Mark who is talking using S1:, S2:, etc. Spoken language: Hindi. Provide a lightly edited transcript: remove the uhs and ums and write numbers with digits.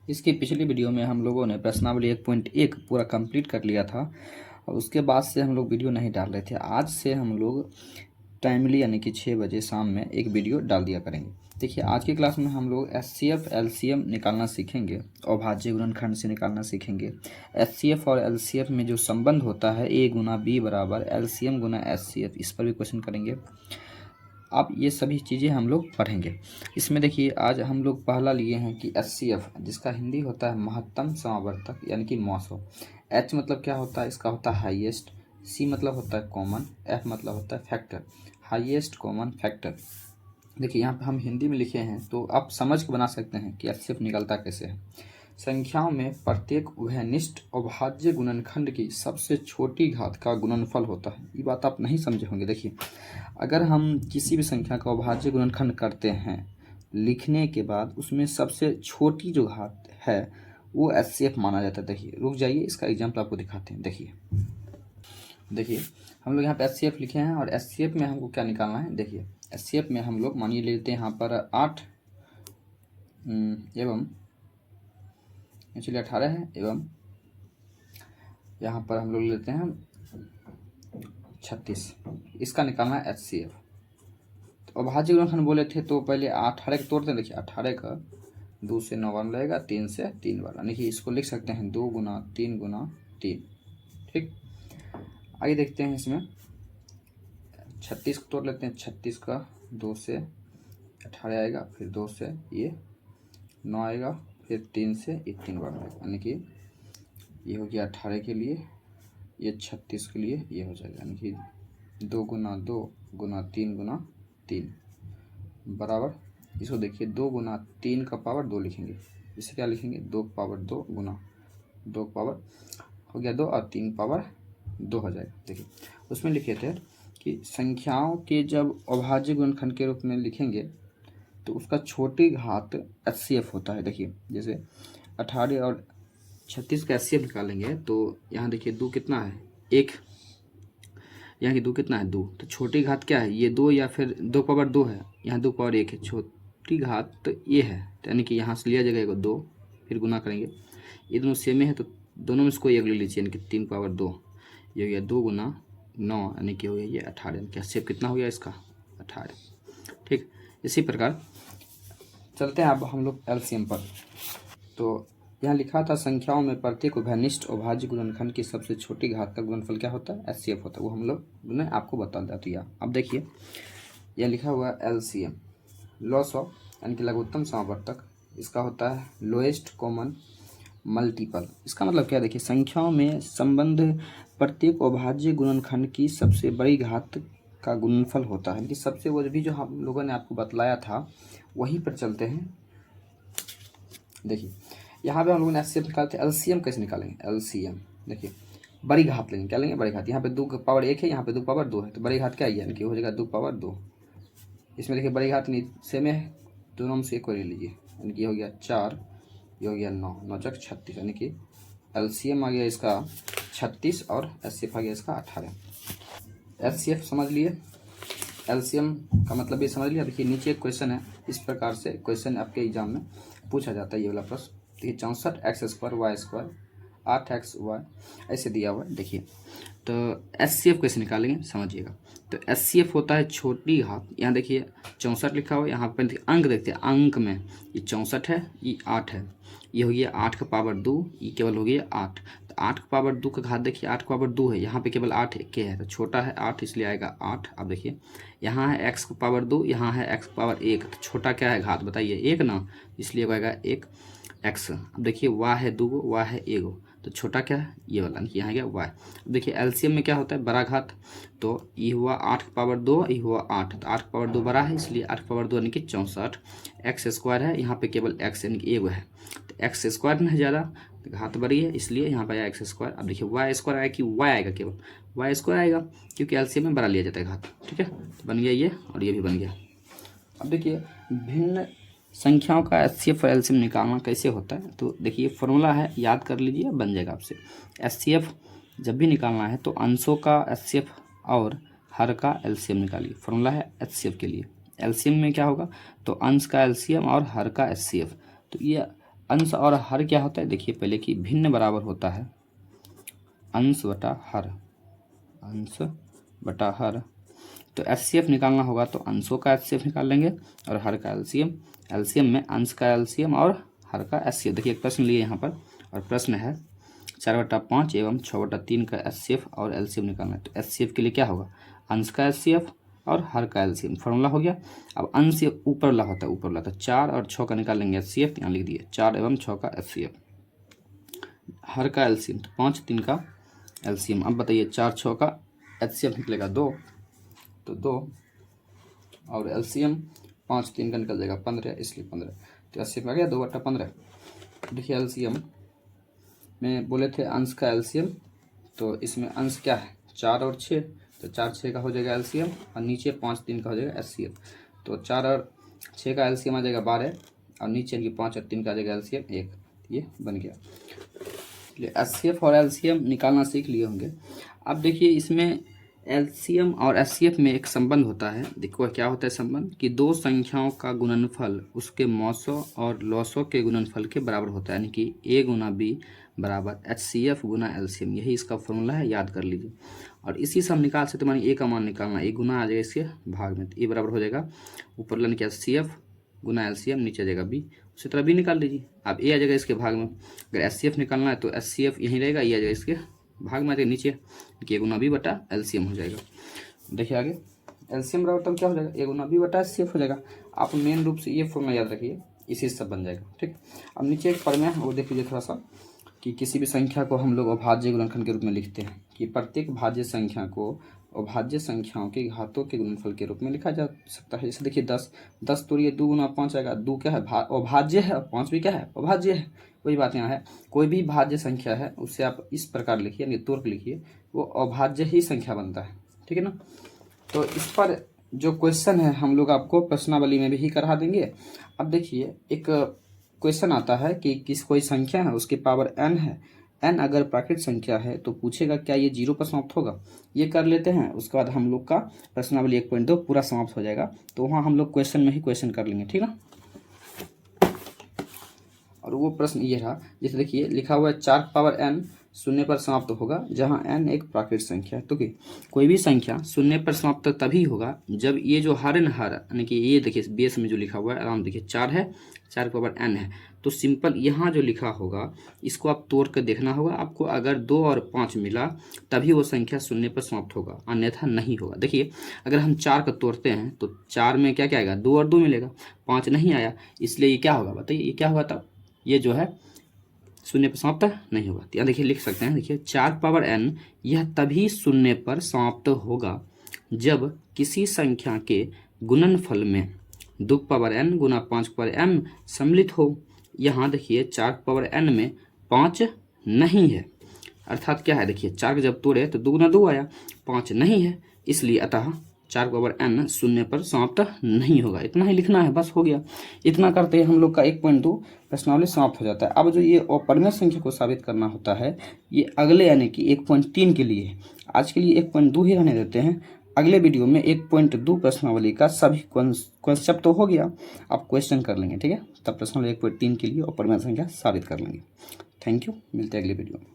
S1: इसकी पिछली वीडियो में हम लोगों ने प्रश्नावली 1.1 पूरा कंप्लीट कर लिया था और उसके बाद से हम लोग वीडियो नहीं डाल रहे थे। आज से हम लोग टाइमली यानी कि 6 बजे शाम में एक वीडियो डाल दिया करेंगे। देखिए, आज की क्लास में हम लोग एचसीएफ एलसीएम निकालना सीखेंगे, अभाज्य गुणनखंड से निकालना सीखेंगे। एचसीएफ और एलसीएफ में जो संबंध होता है ए गुना बी बराबर एलसीएम गुना एचसीएफ, इस पर भी क्वेश्चन करेंगे। अब ये सभी चीज़ें हम लोग पढ़ेंगे। इसमें देखिए, आज हम लोग पहला लिए हैं कि एचसीएफ, जिसका हिंदी होता है महत्तम समावर्तक यानी कि मॉसो। एच मतलब क्या होता है, इसका होता है हाईएस्ट। सी मतलब होता है कॉमन। एफ मतलब होता है फैक्टर, हाईएस्ट कॉमन फैक्टर। देखिए, यहाँ पे हम हिंदी में लिखे हैं तो आप समझ के बना सकते हैं कि एचसीएफ निकलता कैसे है। संख्याओं में प्रत्येक उभयनिष्ठ अभाज्य गुणनखंड की सबसे छोटी घात का गुणनफल होता है। ये बात आप नहीं समझे होंगे। देखिए, अगर हम किसी भी संख्या का अभाज्य गुणनखंड करते हैं, लिखने के बाद उसमें सबसे छोटी जो घात है वो एचसीएफ माना जाता है। देखिए, रुक जाइए, इसका एग्जाम्पल आपको दिखाते हैं। देखिए हम लोग यहाँ पे एचसीएफ लिखे हैं और एचसीएफ में हमको क्या निकालना है। देखिए, एचसीएफ में हम लोग मानिए लेते हैं यहाँ पर 8 एवं चलिए 18 है, एवं यहाँ पर हम लोग लेते हैं 36। इसका निकालना है एचसीएफ। तो अभाज्य गुणनखंड बोले थे तो पहले 18 को तोड़ते हैं। देखिए, 18 का 2 से 9 बार लगेगा, 3 से 3 बार, यानी कि इसको लिख सकते हैं 2 गुना 3 गुना 3। ठीक, आगे देखते हैं। इसमें 36 को तोड़ लेते हैं। 36 का 2 से 18 आएगा, फिर 2 से ये 9 आएगा, फिर 3 से ये 3 बार आएगा, यानी कि ये हो गया 18 के लिए, ये 36 के लिए ये हो जाएगा, यानी कि 2 गुना 2 गुना 3 गुना 3 बराबर। इसको देखिए, 2 गुना 3 का पावर 2 लिखेंगे। इसे क्या लिखेंगे, 2 पावर 2 गुना 2 पावर हो गया 2 और 3 पावर 2 हो जाएगा। देखिए, उसमें लिखे थे कि संख्याओं के जब अभाज्य गुणनखंड के रूप में लिखेंगे तो उसका छोटी घात एचसीएफ होता है। देखिए, जैसे 18 और 36 का एचसीएफ निकालेंगे तो यहाँ देखिए 2 कितना है, 1। यहाँ की 2 कितना है, 2। तो छोटी घात क्या है, ये 2 या फिर 2 पावर 2 है। यहाँ 2 पावर 1 है, छोटी घात तो ये है, तो यानी कि यहाँ से लिया जाएगा 2, फिर गुना करेंगे। ये दोनों सेम है तो दोनों में से कोई एक ले लीजिए, यानी कि 3 पावर 2, ये हो गया 2 गुना 9, यानी कि हो गया ये 18। यानी कि एचसीएफ कितना हो गया इसका, 18। ठीक, इसी प्रकार चलते हैं अब हम लोग एलसीएम पर। तो यहाँ लिखा था संख्याओं में प्रत्येक उभयनिष्ठ अभाज्य गुणनखंड की सबसे छोटी घात का गुणनफल क्या होता है, एचसीएफ होता है। वो हम लोग ने आपको बता दिया। अब देखिए, यह लिखा हुआ है एलसीएम, लॉस ऑफ यानी कि लघुत्तम समावर्तक। इसका होता है लोएस्ट कॉमन मल्टीपल। इसका मतलब क्या है, देखिए, संख्याओं में संबंध प्रत्येक अभाज्य गुणनखंड की सबसे बड़ी घात का गुणनफल होता है। कि सबसे वो भी जो हम लोगों ने आपको बतलाया था वहीं पर चलते हैं। देखिए, यहाँ पे हम लोगों ने एचसीएफ निकालते हैं। एलसीएम कैसे निकालेंगे, एलसीएम देखिए, बड़ी घात लेंगे। क्या लेंगे, बड़ी घात। यहाँ पे 2 का पावर 1 है, यहाँ पे 2 पावर 2 है, तो बड़ी घात क्या है, यानी कि हो जाएगा 2 पावर 2। इसमें देखिए बड़ी घात नहीं सेम है, दोनों में से एक को ले लीजिए, यानी कि हो गया 4, ये हो गया 9, 9 चक 36, यानी कि एलसीएम आ गया इसका 36 और एचसीएफ आ गया इसका 18। एचसीएफ समझ लिए, एलसीएम का मतलब ये समझ लिया। देखिए, नीचे एक क्वेश्चन है, इस प्रकार से क्वेश्चन आपके एग्जाम में पूछा जाता है। ये वाला प्रश्न, देखिए 64x² y² 8xy ऐसे दिया हुआ है। देखिए, तो एचसीएफ कैसे निकालेंगे समझिएगा। तो एचसीएफ होता है छोटी घात। यहाँ देखिए 64 लिखा हुआ है, यहाँ पर अंक देखते हैं, अंक में ये 64 है, ये 8 है, ये हो गया 8 का पावर 2, ये केवल हो गया 8। तो 8 का पावर 2 का घात देखिए, 8 का पावर 2 है, यहाँ पे केवल 8 के है, तो छोटा है 8, इसलिए आएगा 8। अब देखिए, यहाँ है x का पावर 2, यहाँ है x का पावर 1, तो छोटा क्या है घात बताइए, 1 ना, इसलिए आएगा 1 x। अब देखिए y है 2 गो, y है 1 गो, तो छोटा क्या है ये वाला, यहाँ गया y। अब देखिए एलसीएम में क्या होता है, बड़ा घात। तो ये हुआ 8 का पावर 2, ये हुआ 8, तो 8 का पावर 2 बड़ा है, इसलिए 8 का पावर 2 यानी कि 64। x² है, यहाँ पे केवल x यानी कि 1 है, तो x² में है ज़्यादा, तो घात बड़ी है, इसलिए यहाँ पर आया x²। अब देखिए y² आएगा कि y आएगा, केवल y² आएगा, क्योंकि एलसीएम में बड़ा लिया जाता है घात। ठीक है, तो बन गया ये और ये भी बन गया। अब देखिए, भिन्न संख्याओं का एचसीएफ और एलसीएम निकालना कैसे होता है, तो देखिए फॉर्मूला है, याद कर लीजिए, बन जाएगा आपसे। एचसीएफ जब भी निकालना है तो अंशों का एचसीएफ और हर का एलसीएम निकालिए। फॉर्मूला है एचसीएफ के लिए। एलसीएम में क्या होगा, तो अंश का एलसीएम और हर का एचसीएफ। तो ये अंश और हर क्या होता है, देखिए पहले कि भिन्न बराबर होता है अंश बटा हर, अंश बटा हर। तो एचसीएफ निकालना होगा तो अंशों का एचसीएफ निकाल लेंगे और हर का एलसीएम। एलसीएम में अंश का एलसीएम और हर का एचसीएफ। देखिए एक प्रश्न लिए यहाँ पर, और प्रश्न है 4/5 एवं 6/3 का एचसीएफ और एलसीएम निकालना है। तो एचसीएफ के लिए क्या होगा, अंश का एचसीएफ और हर का एलसीएम, फॉर्मूला हो गया। अब अंश से ऊपर ला होता है, ऊपर ला, तो 4 और 6 का निकाल लेंगे एचसीएफ, यहाँ लिख दिए 4 एवं 6 का एचसीएफ। हर का एलसीएम तो 5 3 का एलसीएम। अब बताइए 4 6 का एचसीएफ निकलेगा 2, तो 2 और एलसीएम 5 3 का निकल जाएगा 15, इसलिए 15। तो एचसीएफ आ गया 2/15। देखिए एलसीएम में बोले थे अंश का एलसीएम, तो इसमें अंश क्या है 4 और 6, तो 4 6 का हो जाएगा एलसीएम और नीचे 5 3 का हो जाएगा एचसीएफ। तो 4 और 6 का एलसीएम आ जाएगा 12 और नीचे की 5 और 3 का आ जाएगा एलसीएम 1। ये बन गया। एचसीएफ और एलसीएम निकालना सीख लिए होंगे। अब देखिए इसमें एलसीएम और एचसीएफ में एक संबंध होता है। देखो क्या होता है संबंध, कि दो संख्याओं का गुणनफल उसके मौसों और लॉसों के गुणनफल के बराबर होता है, यानी कि ए गुना बी बराबर एचसीएफ गुना एलसीएम। यही इसका फॉर्मूला है, याद कर लीजिए। और इसी से हम निकाल सकते, मानिए ए का मान निकालना, ए गुना आ जाएगा इसके भाग में, तो ए बराबर हो जाएगा ऊपर लाने के एचसीएफ गुना एलसीएम, नीचे आ जाएगा बी। उसी तरह बी निकाल लीजिए। अब ए आ जाएगा इसके भाग में, अगर एचसीएफ निकालना है तो एचसीएफ यहीं रहेगा, ये आ जाएगा इसके भाग में आ जाएगा नीचे, ए गुना बी बटा एलसीएम हो जाएगा। देखिए आगे एलसीएम बराबर तब क्या हो जाएगा, ए गुना बी बटा एचसीएफ हो जाएगा। आप मेन रूप से ये फॉर्मूला याद रखिए, इसी से सब बन जाएगा। ठीक, अब नीचे एक प्रमेय है वो देख लीजिए थोड़ा सा, कि किसी भी संख्या को हम लोग अभाज्य गुणनखंड के रूप में लिखते हैं, कि प्रत्येक भाज्य संख्या को अभाज्य संख्याओं के घातों के गुणनफल के रूप में लिखा जा सकता है। जैसे देखिए 10 तोड़िए 2 गुना 5 आएगा, 2 क्या है अभाज्य है और 5 भी क्या है अभाज्य है। वही बात यहाँ है, कोई भी भाज्य संख्या है उससे आप इस प्रकार लिखिए, यानी तोड़ के लिखिए, वो अभाज्य ही संख्या बनता है। ठीक है ना। तो इस पर जो क्वेश्चन है हम लोग आपको प्रश्नावली में भी करा देंगे। अब देखिए एक क्वेश्चन आता है कि कोई संख्या है उसकी पावर n है, n अगर प्राकृतिक संख्या है तो पूछेगा क्या ये 0 पर समाप्त होगा। ये कर लेते हैं, उसके बाद हम लोग का प्रश्नावली 1.2 पूरा समाप्त हो जाएगा। तो वहाँ हम लोग क्वेश्चन में ही क्वेश्चन कर लेंगे, ठीक ना। और वो प्रश्न ये रहा, जैसे देखिए लिखा हुआ है 4 पावर n शून्य पर समाप्त होगा, जहां n एक प्राकृतिक संख्या है। तो कि कोई भी संख्या शून्य पर समाप्त तभी होगा जब ये जो हर यानी कि ये देखिए बेस में जो लिखा हुआ है, आराम देखिए 4 है, 4 पावर n है, तो सिंपल यहाँ जो लिखा होगा इसको आप तोड़ कर देखना होगा आपको। अगर 2 और 5 मिला तभी वो संख्या शून्य पर समाप्त होगा, अन्यथा नहीं होगा। देखिए अगर हम 4 का तोड़ते हैं तो 4 में क्या क्या आएगा, 2 और 2 मिलेगा, 5 नहीं आया, इसलिए ये क्या होगा बताइए, ये क्या होगा तब, ये जो है शून्य पर समाप्त नहीं होगा। यहाँ देखिए लिख सकते हैं, देखिए 4 पावर n यह तभी शून्य पर समाप्त होगा जब किसी संख्या के गुणनफल में 2 पावर n गुना 5 पावर m सम्मिलित हो। यहाँ देखिए 4 पावर n में 5 नहीं है, अर्थात क्या है, देखिए 4 जब तोड़े तो 2 गुना 2 आया, 5 नहीं है, इसलिए अतः 4 पावर n शून्य पर समाप्त नहीं होगा। इतना ही लिखना है, बस हो गया। इतना करते हैं हम लोग का 1.2 प्रश्नावली समाप्त हो जाता है। अब जो ये अपरिमेय संख्या को साबित करना होता है, ये अगले यानी कि 1.3 के लिए, आज के लिए 1.2 ही रहने देते हैं। अगले वीडियो में 1.2 प्रश्नावली का सभी कॉन्सेप्ट तो हो गया, आप क्वेश्चन कर लेंगे, ठीक है। तब प्रश्नावली 1.3 के लिए अपरिमेय संख्या साबित कर लेंगे। थैंक यू, मिलते हैं अगले वीडियो में।